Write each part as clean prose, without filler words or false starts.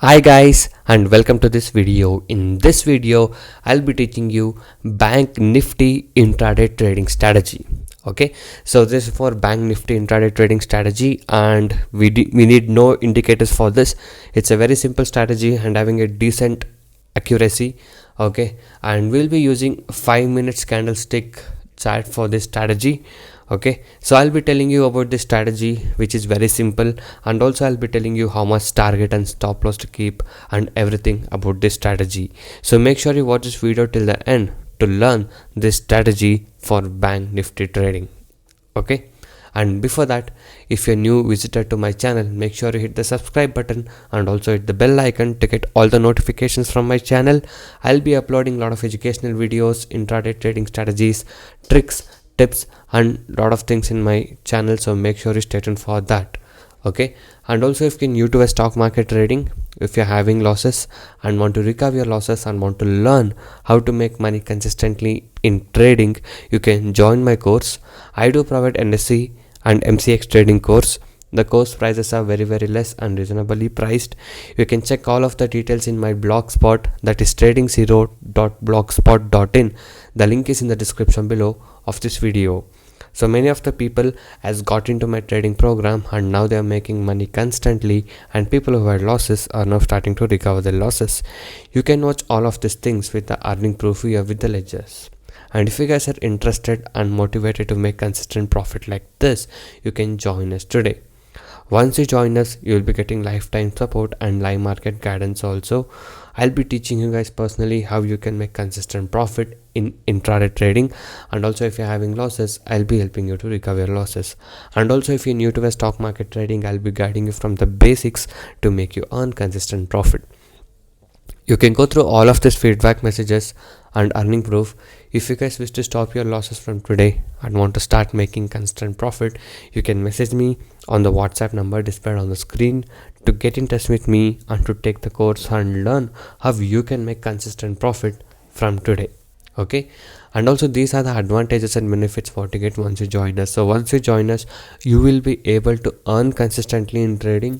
Hi guys and welcome to this video. In this video I'll be teaching you Bank Nifty Intraday trading strategy. Okay, so this is for Bank Nifty Intraday trading strategy and we need no indicators for this. It's a very simple strategy and having a decent accuracy. Okay, and we'll be using 5 minutes candlestick chart for this strategy. Okay, so I'll be telling you about this strategy, which is very simple, and also I'll be telling you how much target and stop loss to keep and everything about this strategy. So make sure you watch this video till the end to learn this strategy for Bank Nifty trading. Okay, and before that, if you're new visitor to my channel, make sure you hit the subscribe button and also hit the bell icon to get all the notifications from my channel. I'll be uploading a lot of educational videos, intraday trading strategies, tricks, tips and lot of things in my channel, so make sure you stay tuned for that. Okay, and also if you're new to a stock market trading, if you're having losses and want to recover your losses and want to learn how to make money consistently in trading, you can join my course. I do provide NSE and MCX trading course. The course prices are very less and reasonably priced. You can check all of the details in my blogspot, that is tradingzero.blogspot.in. The link is in the description below of this video. So many of the people has got into my trading program and now they are making money constantly, and people who had losses are now starting to recover their losses. You can watch all of these things with the earning proof here with the ledgers. And if you guys are interested and motivated to make consistent profit like this, you can join us today. Once you join us, you will be getting lifetime support and live market guidance also. I'll be teaching you guys personally how you can make consistent profit in intraday trading, and also if you're having losses, I'll be helping you to recover your losses. And also if you're new to the stock market trading, I'll be guiding you from the basics to make you earn consistent profit. You can go through all of these feedback messages and earning proof. If you guys wish to stop your losses from today and want to start making constant profit, you can message me on the WhatsApp number displayed on the screen to get in touch with me and to take the course and learn how you can make consistent profit from today. Okay, and also these are the advantages and benefits what you get once you join us. So once you join us, you will be able to earn consistently in trading.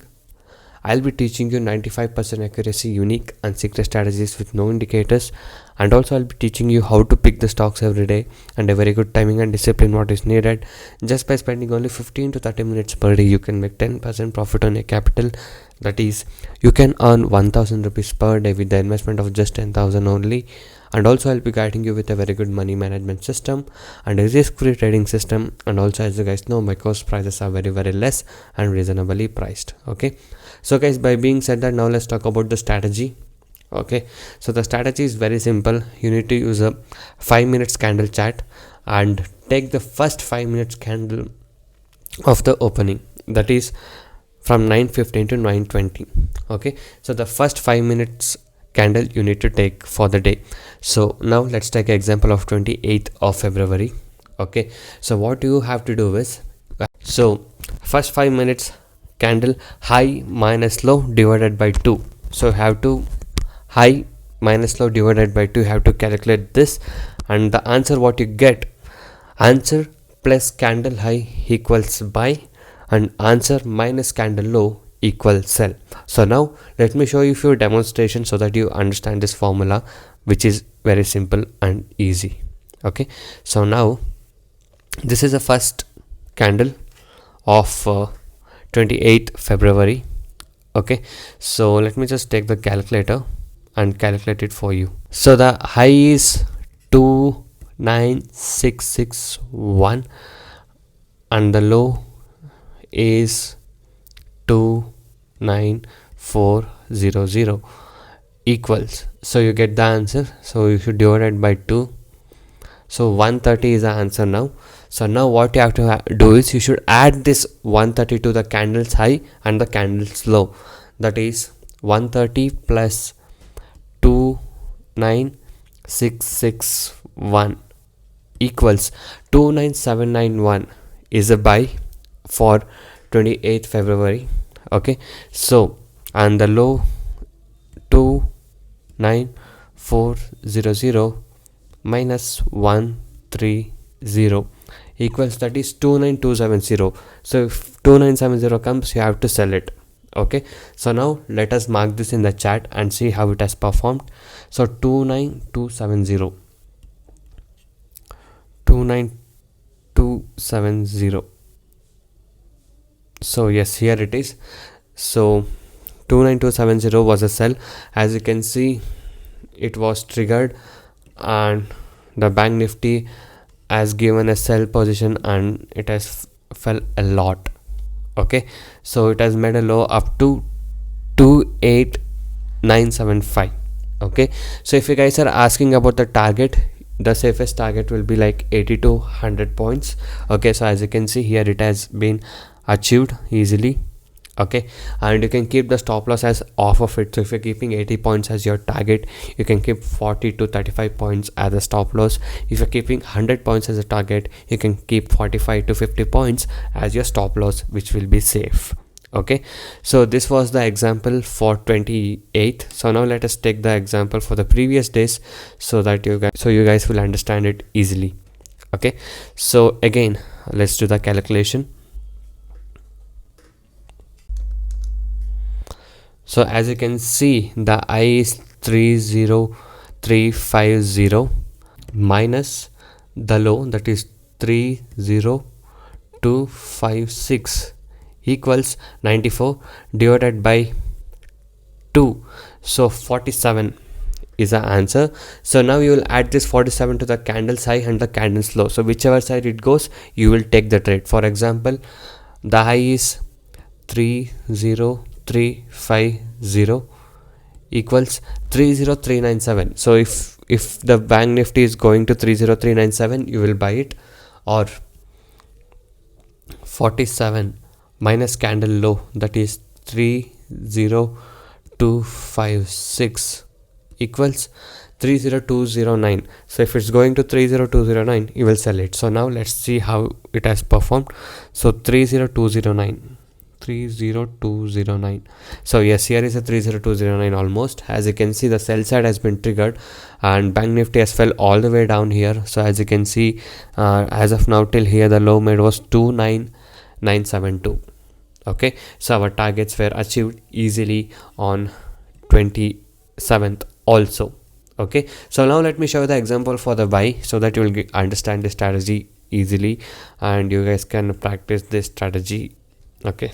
I'll be teaching you 95% accuracy, unique and secret strategies with no indicators, and also I'll be teaching you how to pick the stocks every day and a very good timing and discipline what is needed. Just by spending only 15 to 30 minutes per day, you can make 10% profit on your capital. That is, you can earn 1000 rupees per day with the investment of just 10,000 only. And also I'll be guiding you with a very good money management system and a risk-free trading system. And also, as you guys know, my course prices are very less and reasonably priced. Okay, so guys, by being said that, now let's talk about the strategy. Okay, so the strategy is very simple. You need to use a 5 minutes candle chart and take the first 5 minutes candle of the opening, that is from 9:15 to 9:20. Okay, so the first 5 minutes candle you need to take for the day. So now let's take an example of 28th of February. Okay, so what you have to do is, so first 5 minutes candle high minus low divided by 2. So you have to high minus low divided by 2, you have to calculate this, and the answer what you get, answer plus candle high equals buy and answer minus candle low equals sell. So now let me show you a few demonstrations so that you understand this formula, which is very simple and easy. Okay, so now this is the first candle of 28th February. Okay, so let me just take the calculator and calculate it for you. So the high is 29661 and the low is 29400 equals, so you get the answer. So you should divide it by 2. So 130 is the answer now. So now what you have to do is, you should add this 130 to the candle's high and the candle's low. That is 130 plus 29661 equals 29791 is a buy for 28th February. Okay, so and the low 29400 minus 130 equals, that is 29270. So if 2970 comes, you have to sell it. Okay, so now let us mark this in the chat and see how it has performed. So 29270, 29270. So yes, here it is. So 29270 was a sell. As you can see, it was triggered and the bank nifty has given a sell position and it has fell a lot. Okay, so it has made a low up to 28975. Okay, so if you guys are asking about the target, the safest target will be like 80 to 100 points. Okay, so as you can see here, it has been achieved easily. Okay, and you can keep the stop loss as off of it. So if you're keeping 80 points as your target, you can keep 40 to 35 points as a stop loss. If you're keeping 100 points as a target, you can keep 45 to 50 points as your stop loss, which will be safe. Okay, so this was the example for 28th. So now let us take the example for the previous days so that you guys will understand it easily. Okay, so again, let's do the calculation. So as you can see, the I is 30350 minus the low, that is 30256, equals 94 divided by 2. So 47 is the answer. So now you will add this 47 to the candle's high and the candle's low. So whichever side it goes, you will take the trade. For example, the high is 30350 equals 30397. So if the bank nifty is going to 30397, you will buy it. Or 47 minus candle low, that is 30256 equals 30209. So if it's going to 30209, you will sell it. So now let's see how it has performed. So 30209. So yes, here is a 30209 almost. As you can see, the sell side has been triggered and bank nifty has fell all the way down here. So as you can see, as of now till here, the low made was 29972. Okay, so our targets were achieved easily on 27th also. Okay, so now let me show you the example for the buy so that you will understand the strategy easily and you guys can practice this strategy. Okay,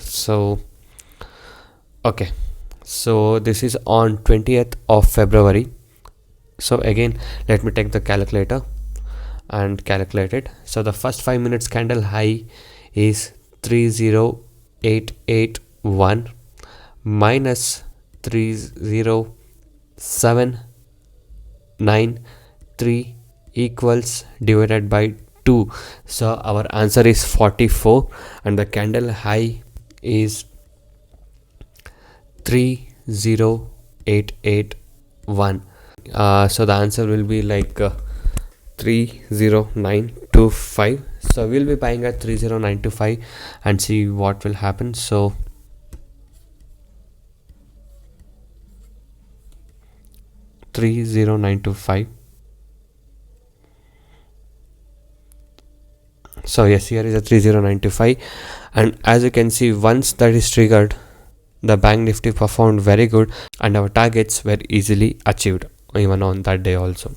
so this is on 20th of February. So again, let me take the calculator and calculate it. So the first 5 minutes candle high is 30881 minus 30793 equals divided by 2. So our answer is 44 and the candle high is 30881. So the answer will be like 30925. So we'll be buying at 30925 and see what will happen. So 30925. So yes, here is a 30925 and as you can see, once that is triggered, the bank nifty performed very good and our targets were easily achieved even on that day also.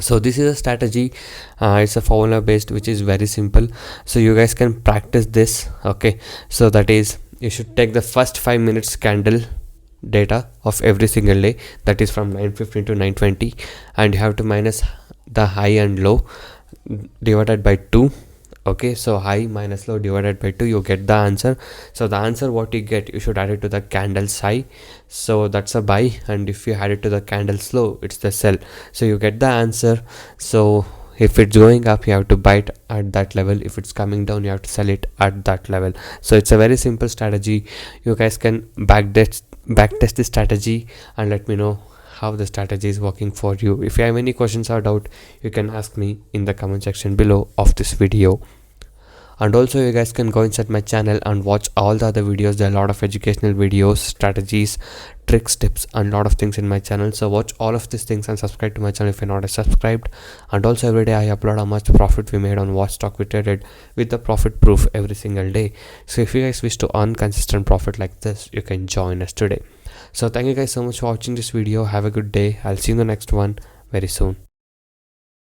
So this is a strategy, it's a formula based, which is very simple. So you guys can practice this. Okay, so that is, you should take the first 5 minutes candle data of every single day, that is from 9:15 to 9:20, and you have to minus the high and low divided by 2. Okay, so high minus low divided by 2, you get the answer. So the answer what you get, you should add it to the candle's high, so that's a buy, and if you add it to the candle's low, it's the sell. So you get the answer. So if it's going up, you have to buy it at that level. If it's coming down, you have to sell it at that level. So it's a very simple strategy. You guys can backtest this strategy and let me know how the strategy is working for you. If you have any questions or doubt, you can ask me in the comment section below of this video. And also you guys can go inside my channel and watch all the other videos. There are a lot of educational videos, strategies, tricks, tips, and a lot of things in my channel. So watch all of these things and subscribe to my channel if you're not subscribed. And also every day I upload how much profit we made on what stock we traded with the profit proof every single day. So if you guys wish to earn consistent profit like this, you can join us today. So thank you guys so much for watching this video. Have a good day. I'll see you in the next one very soon.